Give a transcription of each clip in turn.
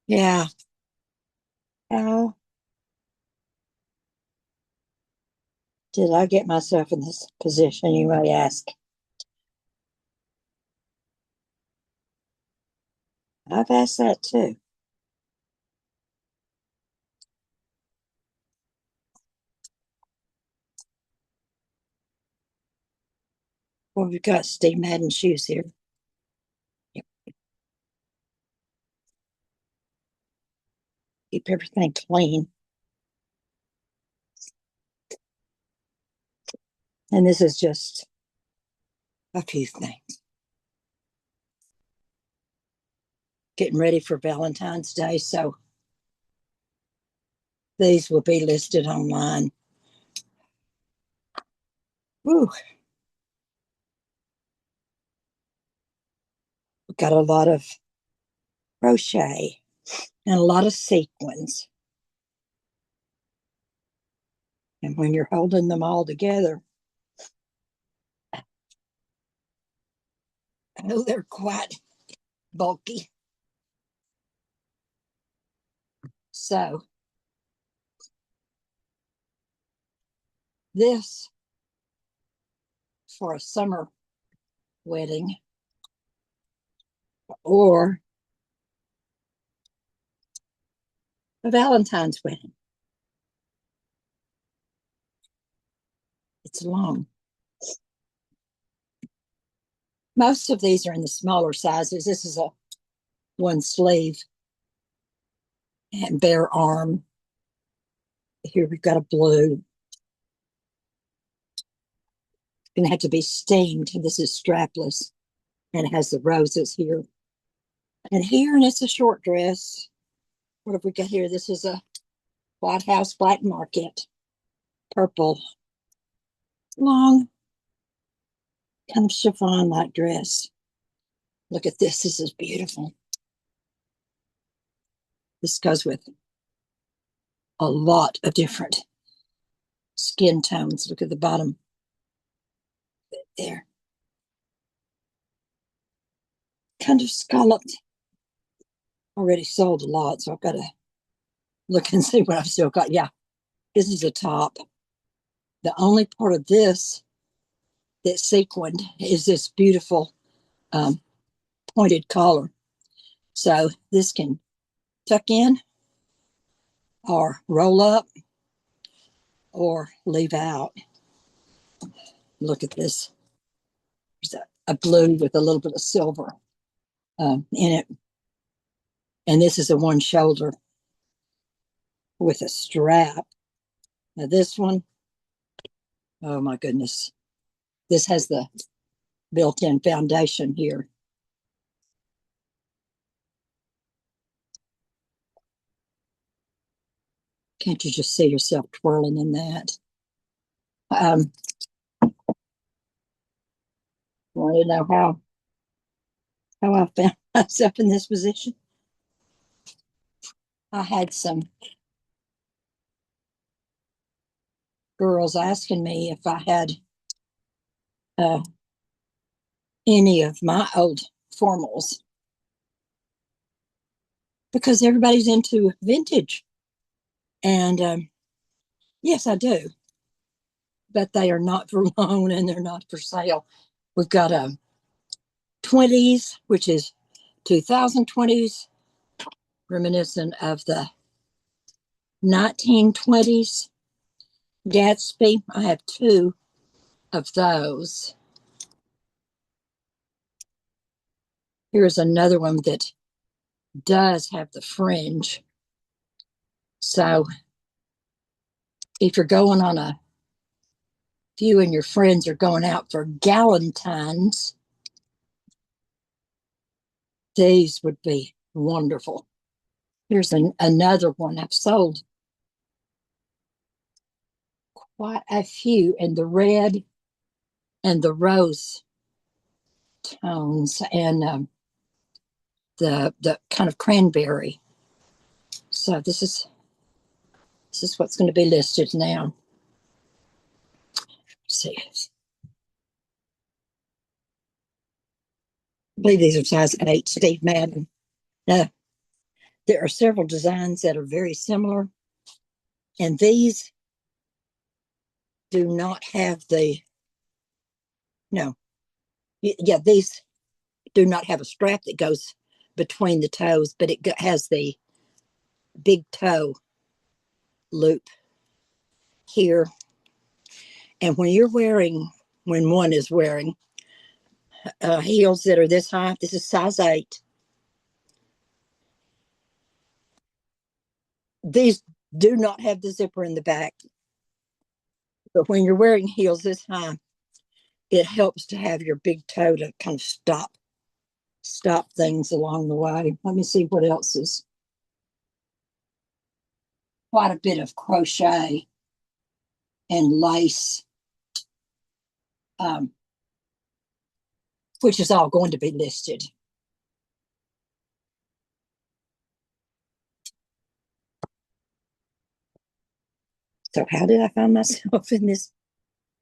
Yeah. How did I get myself in this position, you might ask? I've asked that too. Well, we've got Steve Madden shoes here. Keep everything clean. And this is just a few things. Getting ready for Valentine's Day, so these will be listed online. Woo. We've got a lot of crochet and a lot of sequins. And when you're holding them all together, oh, they're quite bulky. So this for a summer wedding or a Valentine's wedding. It's long. Most of these are in the smaller sizes. This is a one sleeve and bare arm. Here we've got a blue. It's going to have to be steamed. This is strapless and it has the roses here. And here, and it's a short dress. What have we got here? This is a White House Black Market, purple, long, kind of chiffon-like dress. Look at this. This is beautiful. This goes with a lot of different skin tones. Look at the bottom there. Kind of scalloped. Already sold a lot, so I've got to look and see what I've still got. Yeah, this is a top. The only part of this that's sequined is this beautiful pointed collar. So this can tuck in or roll up or leave out. Look at this. There's a blue with a little bit of silver in it. And this is a one shoulder with a strap. Now this one, oh my goodness. This has the built-in foundation here. Can't you just see yourself twirling in that? Want to know how I found myself in this position? I had some girls asking me if I had uh, any of my old formals because everybody's into vintage. And yes, I do. But they are not for loan and they're not for sale. We've got a 20s, which is 2020s, reminiscent of the 1920s. Gatsby, I have two of those. Here's another one that does have the fringe. So if you're going on a, if you and your friends are going out for Galentine's, these would be wonderful. Here's another one I've sold quite a few in the red and the rose tones and the kind of cranberry. So this is what's going to be listed now. Let's see. I believe these are size 8, Steve Madden. No, There are several designs that are very similar, and these do not have the, no, yeah, these do not have a strap that goes between the toes, but it has the big toe loop here. And when one is wearing heels that are this high, this is size 8. These do not have the zipper in the back, but when you're wearing heels this high, it helps to have your big toe to kind of stop things along the way. Let me see what else is. Quite a bit of crochet and lace, um, which is all going to be listed. So how did I find myself in this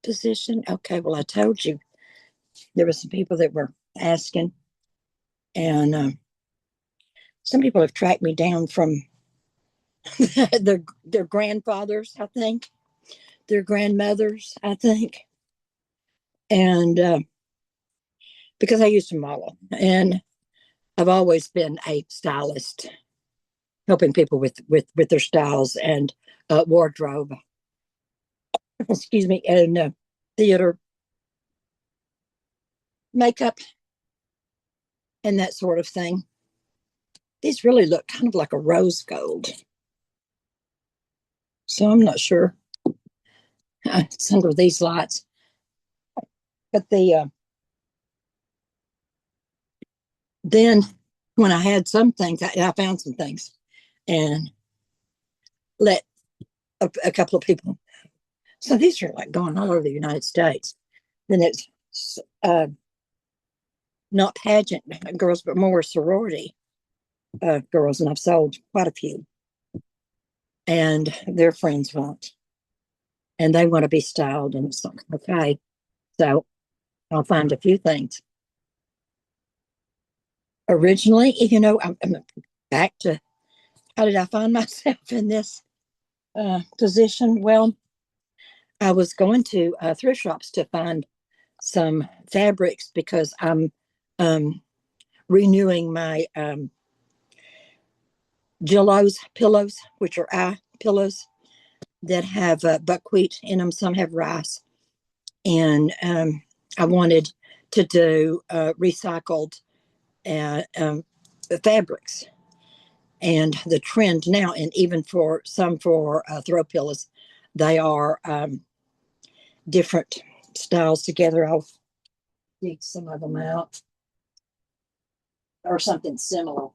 position? Okay, well, I told you there were some people that were asking, and some people have tracked me down from their grandfathers, I think, their grandmothers, I think, and because I used to model, and I've always been a stylist, helping people with their styles and wardrobe. Excuse me, and theater, makeup, and that sort of thing. These really look kind of like a rose gold, so I'm not sure it's under these lights. But then when I had some things, I found some things and let a couple of people. So these are like going all over the United States. Then it's not pageant girls, but more sorority girls, and I've sold quite a few. And their friends want, and they want to be styled, and it's like, okay, so I'll find a few things. Originally, I'm back to how did I find myself in this position? Well, I was going to thrift shops to find some fabrics because I'm renewing my JILLOWS pillows, which are eye pillows that have buckwheat in them. Some have rice, and I wanted to do recycled fabrics. And the trend now, and even for some for throw pillows, they are different styles together. I'll dig some of them out or something similar.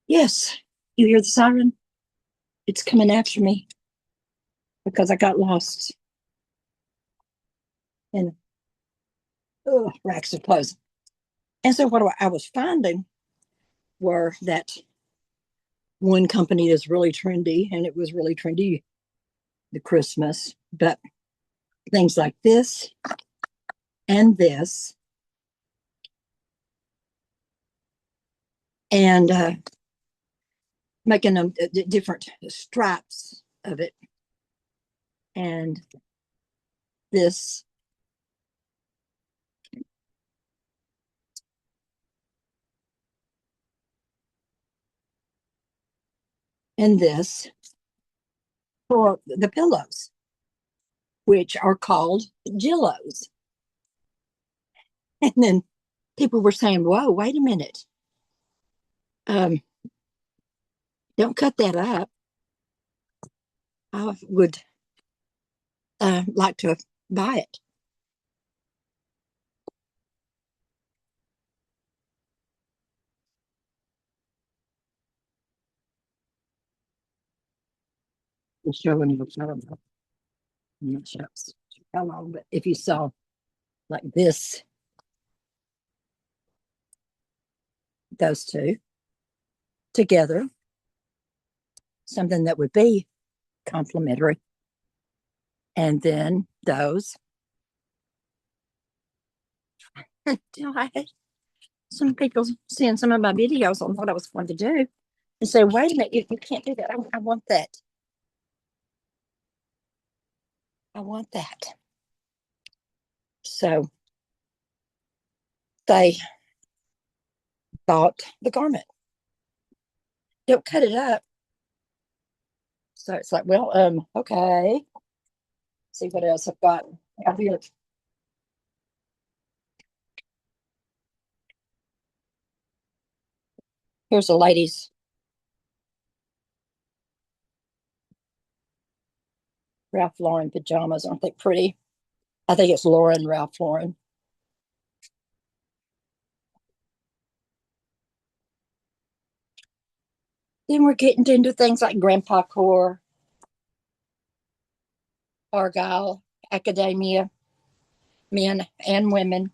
Yes, you hear the siren? It's coming after me because I got lost in racks of clothes. And so what I was finding were that one company is really trendy, and it was really trendy the Christmas, but things like this and this, and making them different stripes of it, and this, and this for the pillows, which are called JILLOWS. And then people were saying, whoa, wait a minute. Um, don't cut that up. I would like to buy it. And showing you I'm not sure how long, but if you saw like this, those two together, something that would be complementary. And then those. Until I had some people seeing some of my videos on what I was going to do and say, wait a minute, you can't do that. I want that. I want that. So they bought the garment. Don't cut it up. So it's like, well, okay. See what else I've got out here. Here's a lady's Ralph Lauren pajamas. Aren't they pretty? I think it's Lauren, Ralph Lauren. Then we're getting into things like Grandpa Core, Argyle, Academia, men and women.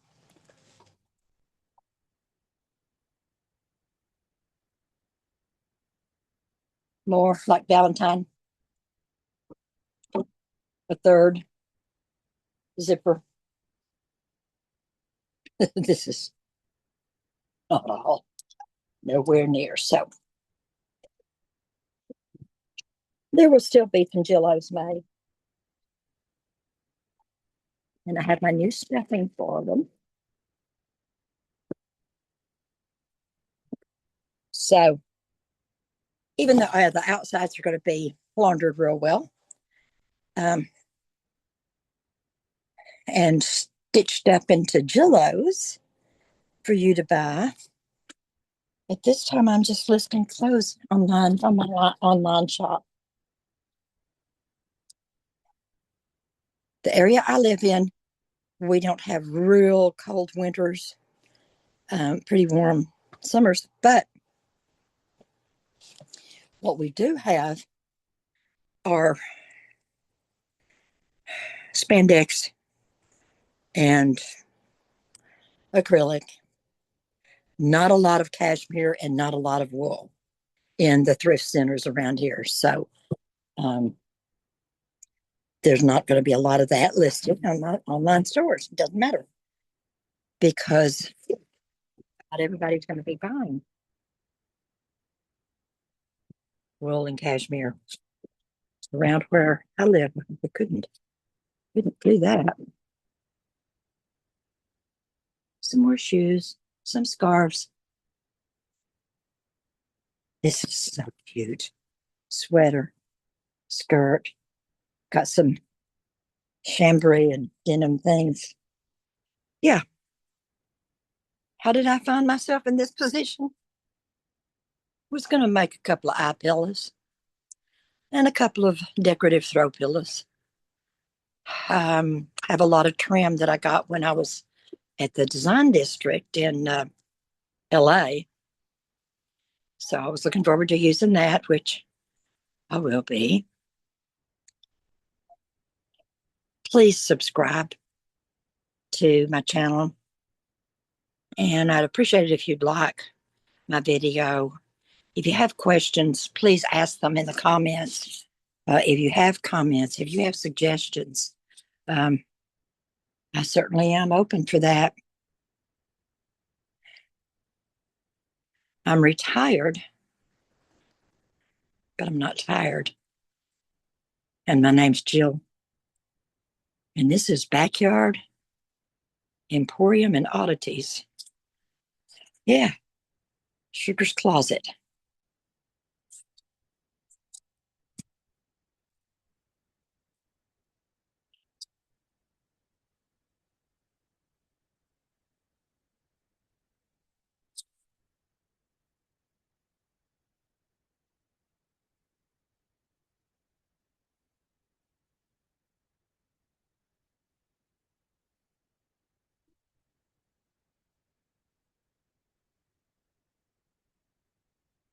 More like Valentine, a third zipper. This is not all, nowhere near. So there will still be some JILLOWS made. And I have my new stuffing for them. So even though the outsides are going to be laundered real well and stitched up into JILLOWS for you to buy, at this time I'm just listing clothes online from my online shop. The area I live in, we don't have real cold winters, pretty warm summers, but what we do have are spandex and acrylic, not a lot of cashmere and not a lot of wool in the thrift centers around here. So there's not going to be a lot of that listed on my online stores. It doesn't matter because not everybody's going to be buying wool and cashmere around where I live. We couldn't do that. Some more shoes, some scarves. This is so cute. Sweater, skirt, got some chambray and denim things. Yeah. How did I find myself in this position? Was going to make a couple of eye pillows and a couple of decorative throw pillows. Have a lot of trim that I got when I was at the design district in LA. So I was looking forward to using that, which I will be. Please subscribe to my channel. And I'd appreciate it if you'd like my video. If you have questions, please ask them in the comments. If you have comments, if you have suggestions, I certainly am open for that. I'm retired, but I'm not tired. And my name's Jill. And this is Backyard, Emporium, and Oddities. Yeah, Sugar's Closet.